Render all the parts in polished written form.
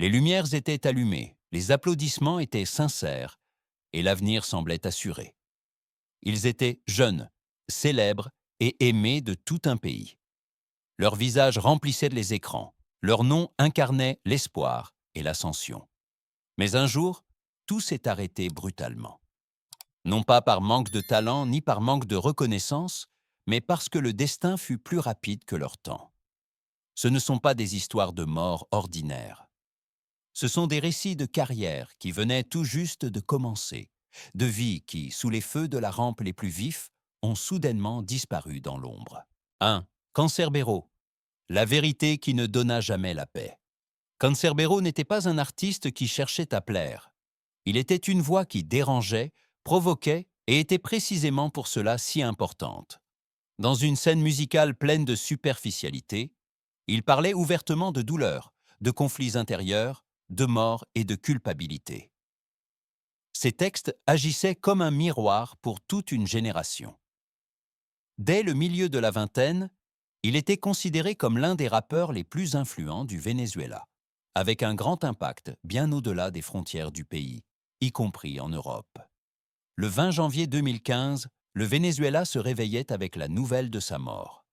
Les lumières étaient allumées, les applaudissements étaient sincères, et l'avenir semblait assuré. Ils étaient jeunes, célèbres et aimés de tout un pays. Leurs visages remplissaient les écrans, leurs noms incarnaient l'espoir et l'ascension. Mais un jour, tout s'est arrêté brutalement. Non pas par manque de talent ni par manque de reconnaissance, mais parce que le destin fut plus rapide que leur temps. Ce ne sont pas des histoires de mort ordinaires. Ce sont des récits de carrière qui venaient tout juste de commencer, de vies qui, sous les feux de la rampe les plus vifs, ont soudainement disparu dans l'ombre. 1. Cancerbero, la vérité qui ne donna jamais la paix. Cancerbero n'était pas un artiste qui cherchait à plaire. Il était une voix qui dérangeait, provoquait et était précisément pour cela si importante. Dans une scène musicale pleine de superficialité, il parlait ouvertement de douleur, de conflits intérieurs, de mort et de culpabilité. Ses textes agissaient comme un miroir pour toute une génération. Dès le milieu de la vingtaine, il était considéré comme l'un des rappeurs les plus influents du Venezuela, avec un grand impact bien au-delà des frontières du pays, y compris en Europe. Le 20 janvier 2015, le Venezuela se réveillait avec la nouvelle de sa mort.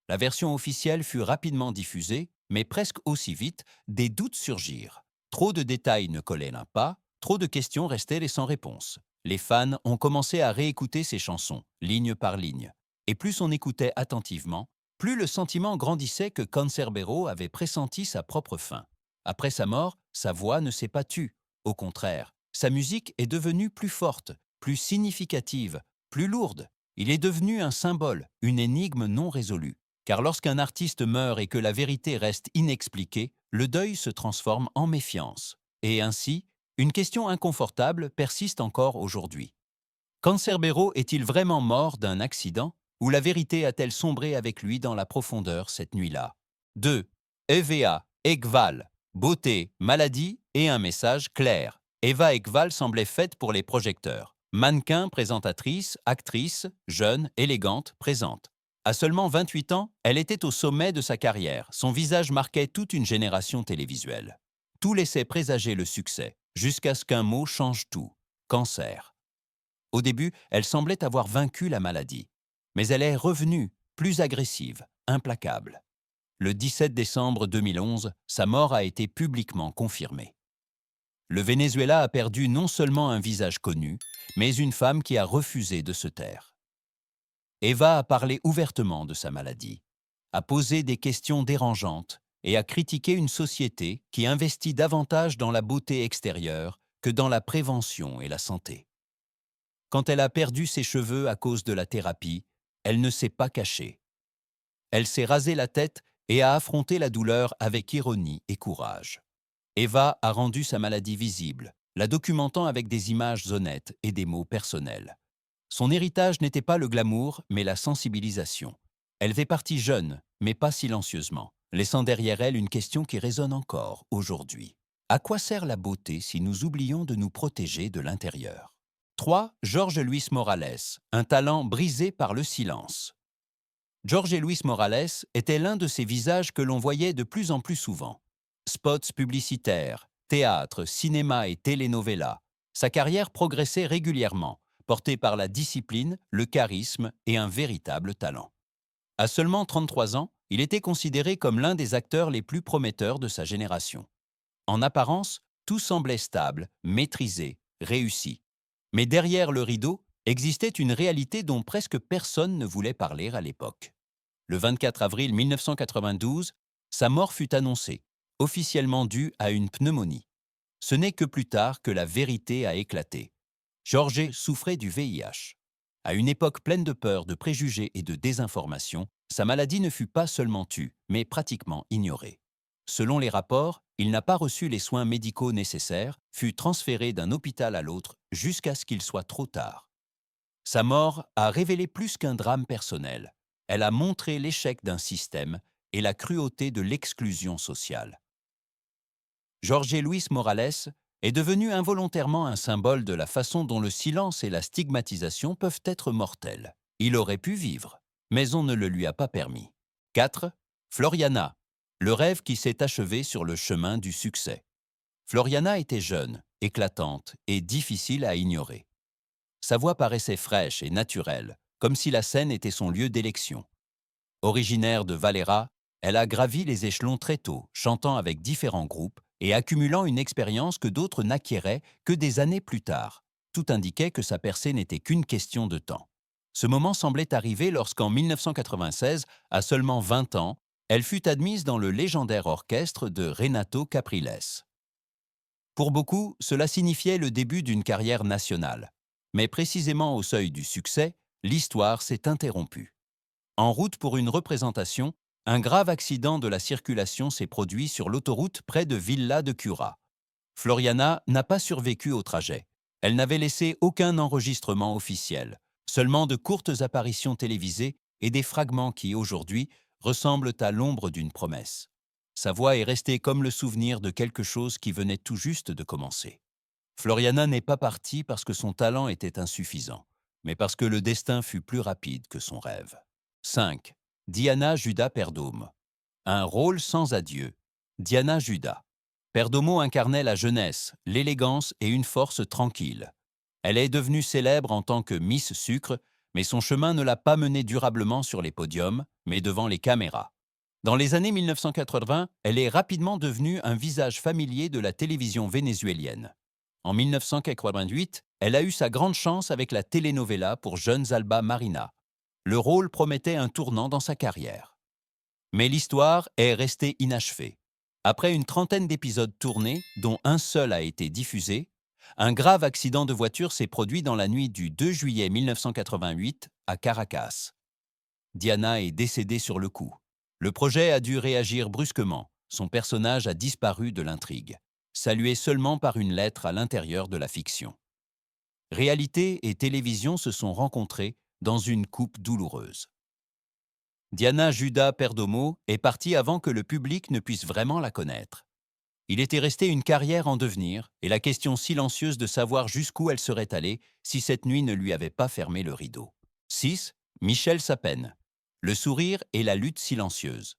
La version officielle fut rapidement diffusée, mais presque aussi vite, des doutes surgirent. Trop de détails ne collaient pas, trop de questions restaient sans réponse. Les fans ont commencé à réécouter ses chansons, ligne par ligne. Et plus on écoutait attentivement, plus le sentiment grandissait que Cancerbero avait pressenti sa propre fin. Après sa mort, sa voix ne s'est pas tue. Au contraire, sa musique est devenue plus forte, plus significative, plus lourde. Il est devenu un symbole, une énigme non résolue. Car lorsqu'un artiste meurt et que la vérité reste inexpliquée, le deuil se transforme en méfiance. Et ainsi, une question inconfortable persiste encore aujourd'hui. Cancerbero est-il vraiment mort d'un accident ou la vérité a-t-elle sombré avec lui dans la profondeur cette nuit-là? 2. EVA, Ekval, beauté, maladie et un message clair. Eva Ekval semblait faite pour les projecteurs. Mannequin, présentatrice, actrice, jeune, élégante, présente. À seulement 28 ans, elle était au sommet de sa carrière. Son visage marquait toute une génération télévisuelle. Tout laissait présager le succès, jusqu'à ce qu'un mot change tout. Cancer. Au début, elle semblait avoir vaincu la maladie. Mais elle est revenue, plus agressive, implacable. Le 17 décembre 2011, sa mort a été publiquement confirmée. Le Venezuela a perdu non seulement un visage connu, mais une femme qui a refusé de se taire. Eva a parlé ouvertement de sa maladie, a posé des questions dérangeantes et a critiqué une société qui investit davantage dans la beauté extérieure que dans la prévention et la santé. Quand elle a perdu ses cheveux à cause de la thérapie, elle ne s'est pas cachée. Elle s'est rasé la tête et a affronté la douleur avec ironie et courage. Eva a rendu sa maladie visible, la documentant avec des images honnêtes et des mots personnels. Son héritage n'était pas le glamour, mais la sensibilisation. Elle fait partie jeune, mais pas silencieusement, laissant derrière elle une question qui résonne encore aujourd'hui. À quoi sert la beauté si nous oublions de nous protéger de l'intérieur? 3. Jorge Luis Morales, un talent brisé par le silence. Jorge Luis Morales était l'un de ces visages que l'on voyait de plus en plus souvent. Spots publicitaires, théâtre, cinéma et télénovelas. Sa carrière progressait régulièrement, portée par la discipline, le charisme et un véritable talent. À seulement 33 ans, il était considéré comme l'un des acteurs les plus prometteurs de sa génération. En apparence, tout semblait stable, maîtrisé, réussi. Mais derrière le rideau existait une réalité dont presque personne ne voulait parler à l'époque. Le 24 avril 1992, sa mort fut annoncée, officiellement due à une pneumonie. Ce n'est que plus tard que la vérité a éclaté. Jorge souffrait du VIH. À une époque pleine de peur, de préjugés et de désinformation, sa maladie ne fut pas seulement tue, mais pratiquement ignorée. Selon les rapports, il n'a pas reçu les soins médicaux nécessaires, fut transféré d'un hôpital à l'autre jusqu'à ce qu'il soit trop tard. Sa mort a révélé plus qu'un drame personnel. Elle a montré l'échec d'un système et la cruauté de l'exclusion sociale. Jorge Luis Morales est devenu involontairement un symbole de la façon dont le silence et la stigmatisation peuvent être mortels. Il aurait pu vivre, mais on ne le lui a pas permis. 4. Floriana, le rêve qui s'est achevé sur le chemin du succès. Floriana était jeune, éclatante et difficile à ignorer. Sa voix paraissait fraîche et naturelle, comme si la scène était son lieu d'élection. Originaire de Valera, elle a gravi les échelons très tôt, chantant avec différents groupes et accumulant une expérience que d'autres n'acquéraient que des années plus tard. Tout indiquait que sa percée n'était qu'une question de temps. Ce moment semblait arriver lorsqu'en 1996, à seulement 20 ans, elle fut admise dans le légendaire orchestre de Renato Capriles. Pour beaucoup, cela signifiait le début d'une carrière nationale. Mais précisément au seuil du succès, l'histoire s'est interrompue. En route pour une représentation, un grave accident de la circulation s'est produit sur l'autoroute près de Villa de Cura. Floriana n'a pas survécu au trajet. Elle n'avait laissé aucun enregistrement officiel, seulement de courtes apparitions télévisées et des fragments qui, aujourd'hui, ressemblent à l'ombre d'une promesse. Sa voix est restée comme le souvenir de quelque chose qui venait tout juste de commencer. Floriana n'est pas partie parce que son talent était insuffisant, mais parce que le destin fut plus rapide que son rêve. 5. Diana Judah Perdomo. Un rôle sans adieu. Diana Judah. Perdomo incarnait la jeunesse, l'élégance et une force tranquille. Elle est devenue célèbre en tant que Miss Sucre, mais son chemin ne l'a pas menée durablement sur les podiums, mais devant les caméras. Dans les années 1980, elle est rapidement devenue un visage familier de la télévision vénézuélienne. En 1988, elle a eu sa grande chance avec la telenovela pour Jeunes Alba Marina. Le rôle promettait un tournant dans sa carrière. Mais l'histoire est restée inachevée. Après une trentaine d'épisodes tournés, dont un seul a été diffusé, un grave accident de voiture s'est produit dans la nuit du 2 juillet 1988 à Caracas. Diana est décédée sur le coup. Le projet a dû réagir brusquement. Son personnage a disparu de l'intrigue, salué seulement par une lettre à l'intérieur de la fiction. Réalité et télévision se sont rencontrées dans une coupe douloureuse. Diana Judah Perdomo est partie avant que le public ne puisse vraiment la connaître. Il était resté une carrière en devenir et la question silencieuse de savoir jusqu'où elle serait allée si cette nuit ne lui avait pas fermé le rideau. 6. Michel Sapin. Le sourire et la lutte silencieuse.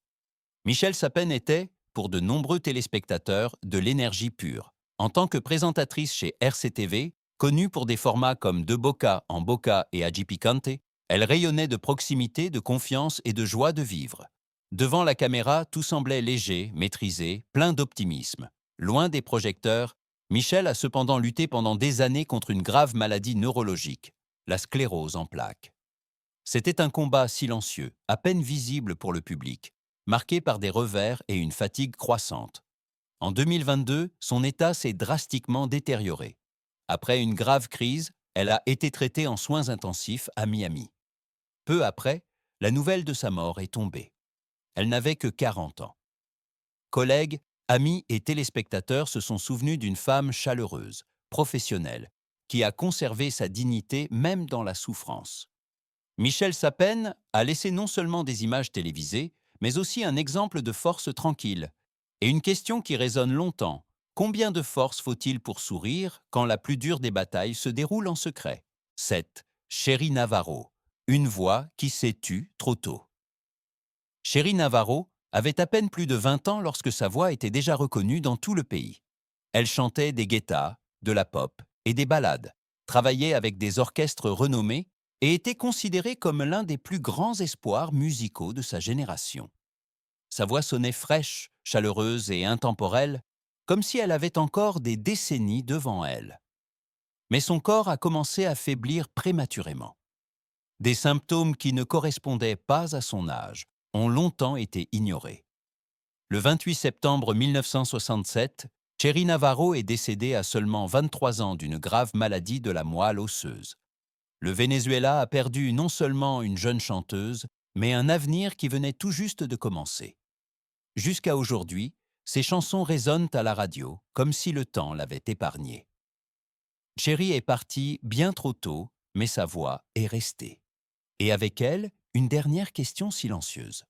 Michel Sapin était, pour de nombreux téléspectateurs, de l'énergie pure. En tant que présentatrice chez RCTV, connue pour des formats comme De Boca en Boca et Aji Picante, elle rayonnait de proximité, de confiance et de joie de vivre. Devant la caméra, tout semblait léger, maîtrisé, plein d'optimisme. Loin des projecteurs, Michel a cependant lutté pendant des années contre une grave maladie neurologique, la sclérose en plaques. C'était un combat silencieux, à peine visible pour le public, marqué par des revers et une fatigue croissante. En 2022, son état s'est drastiquement détérioré. Après une grave crise, elle a été traitée en soins intensifs à Miami. Peu après, la nouvelle de sa mort est tombée. Elle n'avait que 40 ans. Collègues, amis et téléspectateurs se sont souvenus d'une femme chaleureuse, professionnelle, qui a conservé sa dignité même dans la souffrance. Michel Sapin a laissé non seulement des images télévisées, mais aussi un exemple de force tranquille. Et une question qui résonne longtemps. Combien de force faut-il pour sourire quand la plus dure des batailles se déroule en secret? 7. Chéri Navarro. Une voix qui s'est tue trop tôt. Chéri Navarro avait à peine plus de 20 ans lorsque sa voix était déjà reconnue dans tout le pays. Elle chantait des guettas, de la pop et des ballades, travaillait avec des orchestres renommés et était considérée comme l'un des plus grands espoirs musicaux de sa génération. Sa voix sonnait fraîche, chaleureuse et intemporelle, comme si elle avait encore des décennies devant elle. Mais son corps a commencé à faiblir prématurément. Des symptômes qui ne correspondaient pas à son âge ont longtemps été ignorés. Le 28 septembre 1967, Chéri Navarro est décédée à seulement 23 ans d'une grave maladie de la moelle osseuse. Le Venezuela a perdu non seulement une jeune chanteuse, mais un avenir qui venait tout juste de commencer. Jusqu'à aujourd'hui, ses chansons résonnent à la radio, comme si le temps l'avait épargnée. Chéri est partie bien trop tôt, mais sa voix est restée. Et avec elle, une dernière question silencieuse.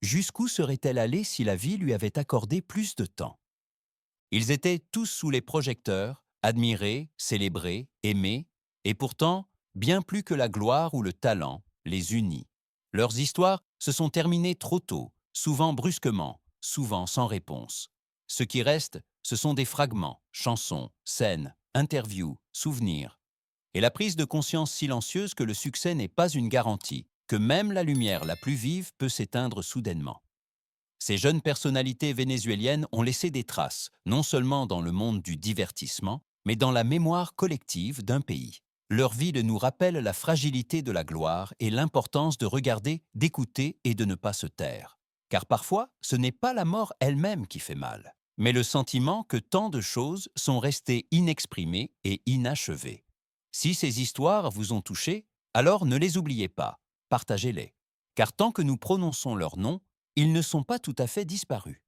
Jusqu'où serait-elle allée si la vie lui avait accordé plus de temps? Ils étaient tous sous les projecteurs, admirés, célébrés, aimés, et pourtant, bien plus que la gloire ou le talent les unit. Leurs histoires se sont terminées trop tôt, souvent brusquement, souvent sans réponse. Ce qui reste, Ce sont des fragments, chansons, scènes, interviews, souvenirs. Et la prise de conscience silencieuse que le succès n'est pas une garantie, que même la lumière la plus vive peut s'éteindre soudainement. Ces jeunes personnalités vénézuéliennes ont laissé des traces, non seulement dans le monde du divertissement, mais dans la mémoire collective d'un pays. Leur vie nous rappelle la fragilité de la gloire et l'importance de regarder, d'écouter et de ne pas se taire. Car parfois, ce n'est pas la mort elle-même qui fait mal, mais le sentiment que tant de choses sont restées inexprimées et inachevées. Si ces histoires vous ont touché, alors ne les oubliez pas, partagez-les. Car tant que nous prononçons leurs noms, ils ne sont pas tout à fait disparus.